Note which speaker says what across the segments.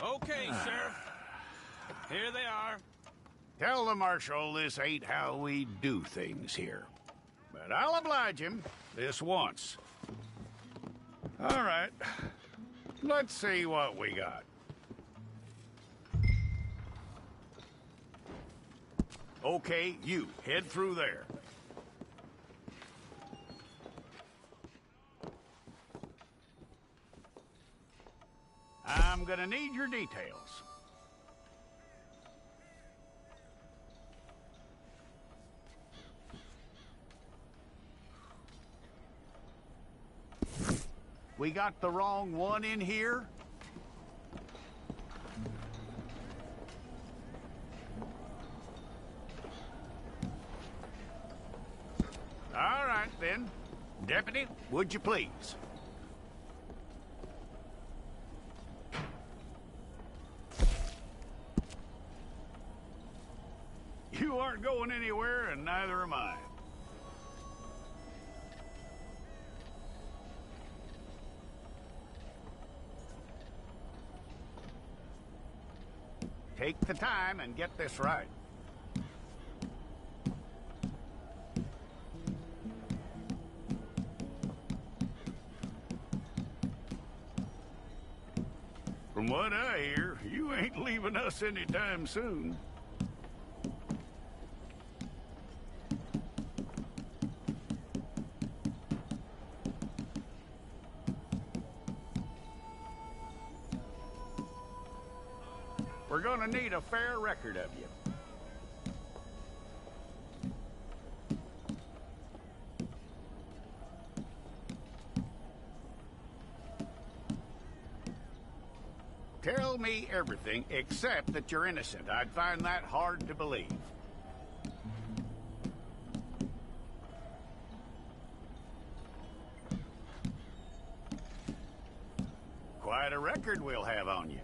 Speaker 1: Okay, Sheriff. Here they are.
Speaker 2: Tell the Marshal this ain't how we do things here. But I'll oblige him this once. All right. Let's see what we got. Okay, you, head through there. I'm gonna need your details. We got the wrong one in here? All right, then. Deputy, would you please? You aren't going anywhere, and neither am I. Take the time and get this right. From what I hear, you ain't leaving us anytime soon. We're gonna need a fair record of you. Tell me everything except that you're innocent. I'd find that hard to believe. Quite a record we'll have on you.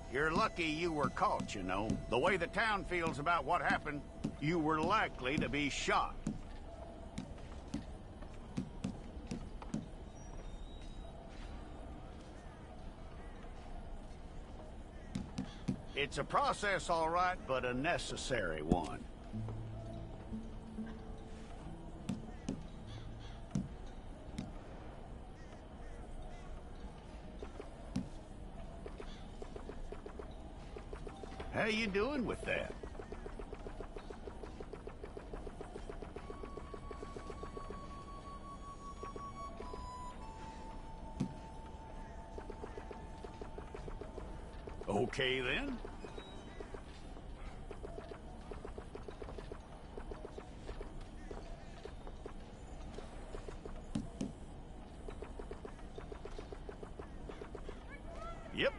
Speaker 2: You're lucky you were caught, you know. The way the town feels about what happened, you were likely to be shot. It's a process, all right, but a necessary one. How you doing with that? Okay, then. Yep.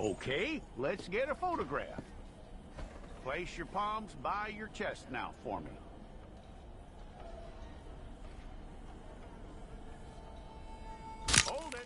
Speaker 2: Okay, let's get a photograph. Place your palms by your chest now for me. Hold it.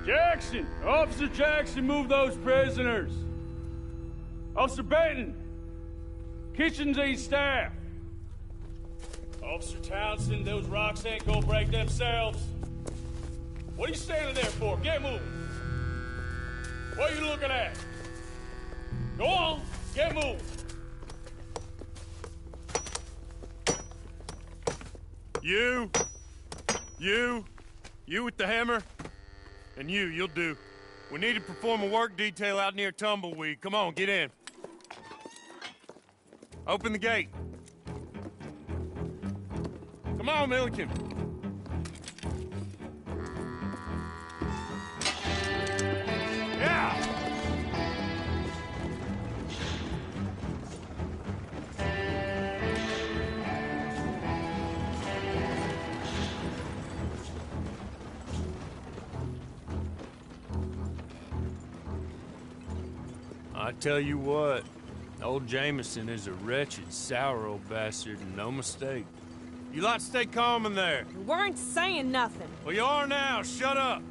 Speaker 1: Jackson! Officer Jackson, move those prisoners! Officer Benton! Kitchens ain't staff! Officer Townsend, those rocks ain't gonna break themselves. What are you standing there for? Get moving! What are you looking at? Go on, get moving!
Speaker 3: You with the hammer? And you'll do. We need to perform a work detail out near Tumbleweed. Come on, get in. Open the gate. Come on, Milliken. Yeah! I tell you what, old Jameson is a wretched, sour old bastard, and no mistake. You lot stay calm in there.
Speaker 4: You weren't saying nothing.
Speaker 3: Well, you are now. Shut up.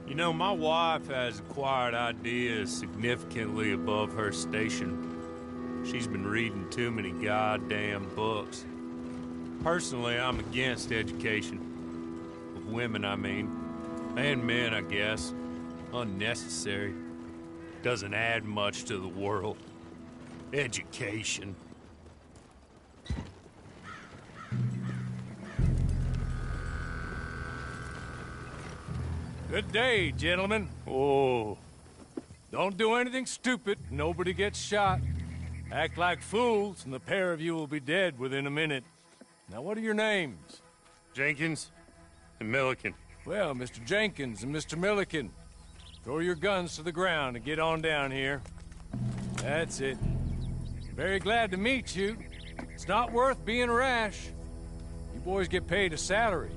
Speaker 3: You know, my wife has acquired ideas significantly above her station. She's been reading too many goddamn books. Personally, I'm against education. Of women, I mean. And men, I guess. Unnecessary. Doesn't add much to the world. Education.
Speaker 5: Good day, gentlemen.
Speaker 3: Oh.
Speaker 5: Don't do anything stupid. Nobody gets shot. Act like fools, and the pair of you will be dead within a minute. Now, what are your names?
Speaker 3: Jenkins and Milliken.
Speaker 5: Well, Mr. Jenkins and Mr. Milliken, throw your guns to the ground and get on down here. That's it. Very glad to meet you. It's not worth being rash. You boys get paid a salary.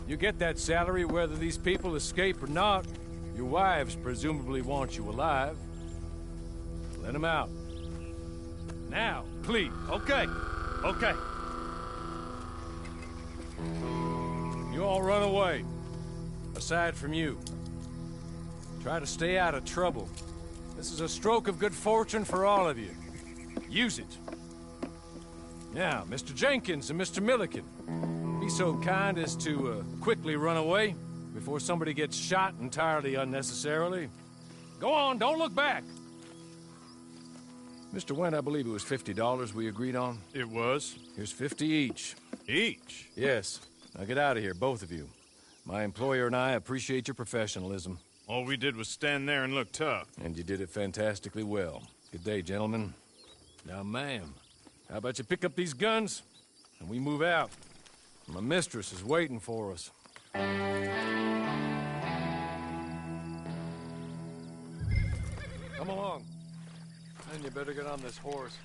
Speaker 5: You get that salary whether these people escape or not. Your wives presumably want you alive. Let them out. Now, please.
Speaker 3: Okay.
Speaker 5: You all run away. Aside from you. Try to stay out of trouble. This is a stroke of good fortune for all of you. Use it. Now, Mr. Jenkins and Mr. Milliken, be so kind as to quickly run away before somebody gets shot entirely unnecessarily. Go on, don't look back. Mr. Wendt, I believe it was $50 we agreed on.
Speaker 3: It was.
Speaker 5: Here's 50 each.
Speaker 3: Each?
Speaker 5: Yes. Now get out of here, both of you. My employer and I appreciate your professionalism.
Speaker 3: All we did was stand there and look tough.
Speaker 5: And you did it fantastically well. Good day, gentlemen. Now, ma'am, how about you pick up these guns and we move out? My mistress is waiting for us. Come along. And you better get on this horse.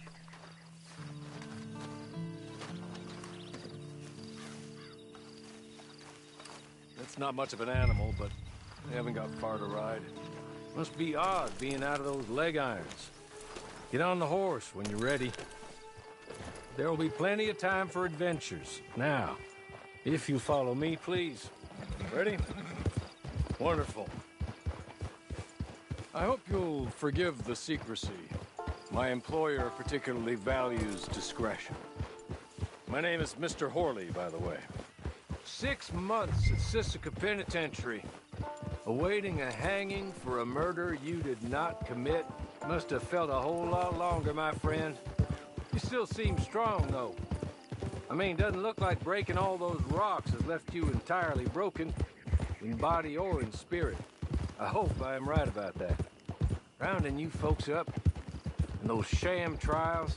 Speaker 5: It's not much of an animal, but they haven't got far to ride. Must be odd being out of those leg irons. Get on the horse when you're ready. There will be plenty of time for adventures. Now, if you follow me, please. Ready? Wonderful. I hope you'll forgive the secrecy. My employer particularly values discretion. My name is Mr. Horley, by the way. 6 months at Sisika Penitentiary, awaiting a hanging for a murder you did not commit. Must have felt a whole lot longer, my friend. You still seem strong, though. I mean, doesn't look like breaking all those rocks has left you entirely broken, in body or in spirit. I hope I am right about that. Rounding you folks up, and those sham trials,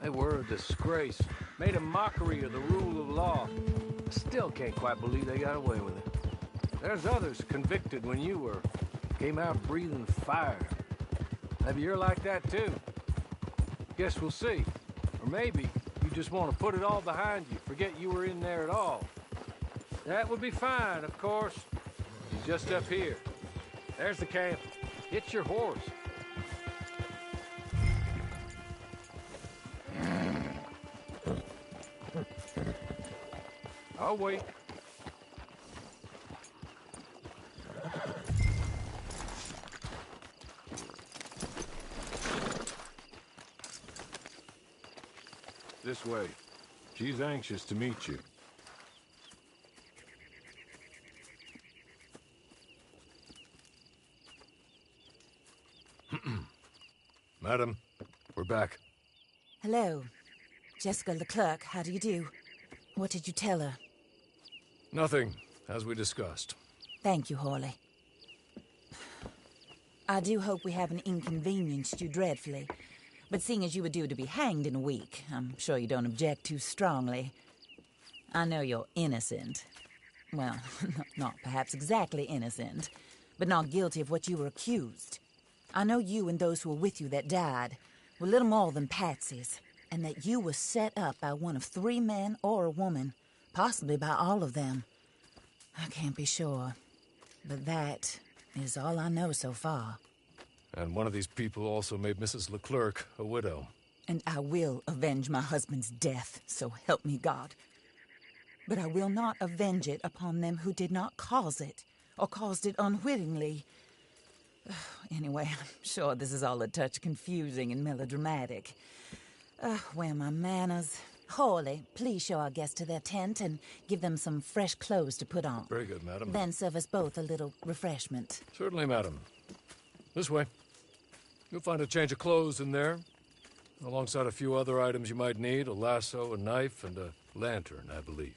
Speaker 5: they were a disgrace. Made a mockery of the rule of law. I still can't quite believe they got away with it. There's others convicted when you were. Came out breathing fire. Maybe you're like that too. Guess we'll see. Or maybe you just want to put it all behind you, forget you were in there at all. That would be fine, of course. He's just up here. There's the camp. Hit your horse. I'll wait. This way. She's anxious to meet you. Madam, we're back.
Speaker 4: Hello. Jessica Leclerc, how do you do? What did you tell her?
Speaker 5: Nothing, as we discussed.
Speaker 4: Thank you, Horley. I do hope we haven't inconvenienced you dreadfully. But seeing as you were due to be hanged in a week, I'm sure you don't object too strongly. I know you're innocent. Well, not perhaps exactly innocent, but not guilty of what you were accused. I know you and those who were with you that died were little more than patsies, and that you were set up by one of 3 men or a woman, possibly by all of them. I can't be sure, but that is all I know so far.
Speaker 5: And one of these people also made Mrs. Leclerc a widow.
Speaker 4: And I will avenge my husband's death, so help me God. But I will not avenge it upon them who did not cause it, or caused it unwittingly. Anyway, I'm sure this is all a touch confusing and melodramatic. Where are my manners? Horley, please show our guests to their tent and give them some fresh clothes to put on.
Speaker 5: Very good, madam.
Speaker 4: Then serve us both a little refreshment.
Speaker 5: Certainly, madam. This way. You'll find a change of clothes in there, alongside a few other items you might need, a lasso, a knife, and a lantern, I believe.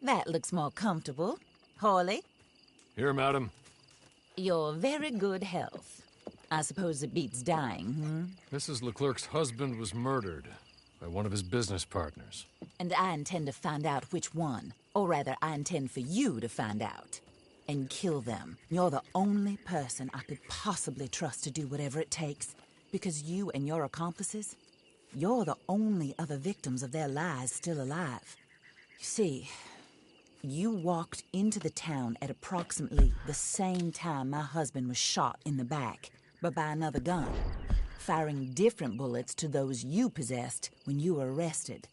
Speaker 4: That looks more comfortable. Horley,
Speaker 5: Here, madam.
Speaker 4: your very good health. I suppose it beats dying,
Speaker 5: Mrs. Leclerc's husband was murdered by one of his business partners.
Speaker 4: And I intend to find out which one. Or rather, I intend for you to find out. And kill them. You're the only person I could possibly trust to do whatever it takes. Because you and your accomplices, you're the only other victims of their lies still alive. You see, you walked into the town at approximately the same time my husband was shot in the back, but by another gun, firing different bullets to those you possessed when you were arrested.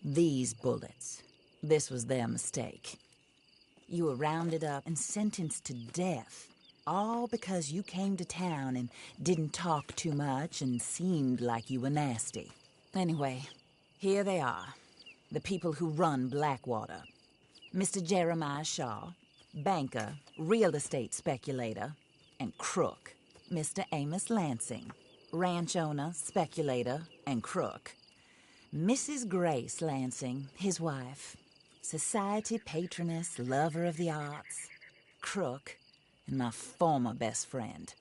Speaker 4: These bullets, this was their mistake. You were rounded up and sentenced to death, all because you came to town and didn't talk too much and seemed like you were nasty. Anyway, here they are. The people who run Blackwater. Mr. Jeremiah Shaw, banker, real estate speculator, and crook. Mr. Amos Lansing, ranch owner, speculator, and crook. Mrs. Grace Lansing, his wife, society patroness, lover of the arts, crook, and my former best friend.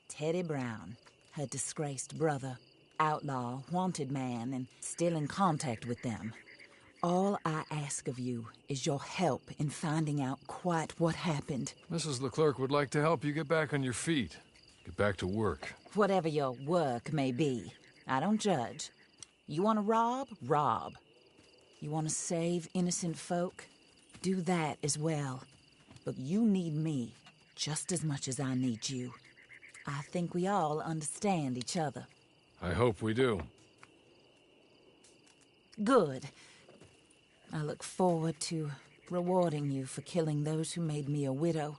Speaker 4: Teddy Brown, her disgraced brother, outlaw, wanted man, and still in contact with them. All I ask of you is your help in finding out quite what happened.
Speaker 5: Mrs. Leclerc would like to help you get back on your feet. Get back to work.
Speaker 4: Whatever your work may be, I don't judge. You want to rob? Rob. You want to save innocent folk? Do that as well. But you need me just as much as I need you. I think we all understand each other.
Speaker 5: I hope we do.
Speaker 4: Good. I look forward to rewarding you for killing those who made me a widow.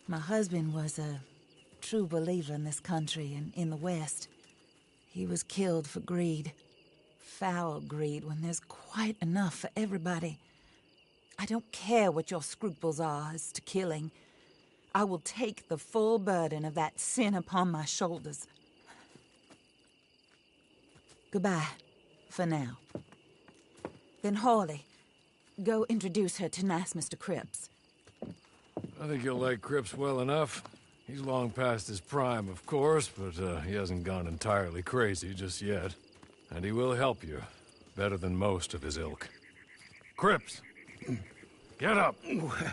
Speaker 4: My husband was a true believer in this country and in the West. He was killed for greed. Foul greed when there's quite enough for everybody. I don't care what your scruples are as to killing. I will take the full burden of that sin upon my shoulders. Goodbye, for now. Then Hawley, go introduce her to nice Mr. Cripps.
Speaker 5: I think you'll like Cripps well enough. He's long past his prime, of course, but he hasn't gone entirely crazy just yet. And he will help you, better than most of his ilk. Cripps! Get up!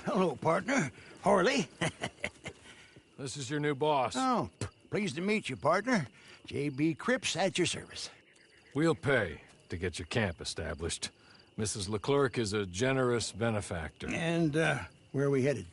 Speaker 6: Hello, partner. Harley.
Speaker 5: This is your new boss.
Speaker 6: Oh, pleased to meet you, partner. J.B. Cripps at your service.
Speaker 5: We'll pay to get your camp established. Mrs. Leclerc is a generous benefactor.
Speaker 6: And, where are we headed?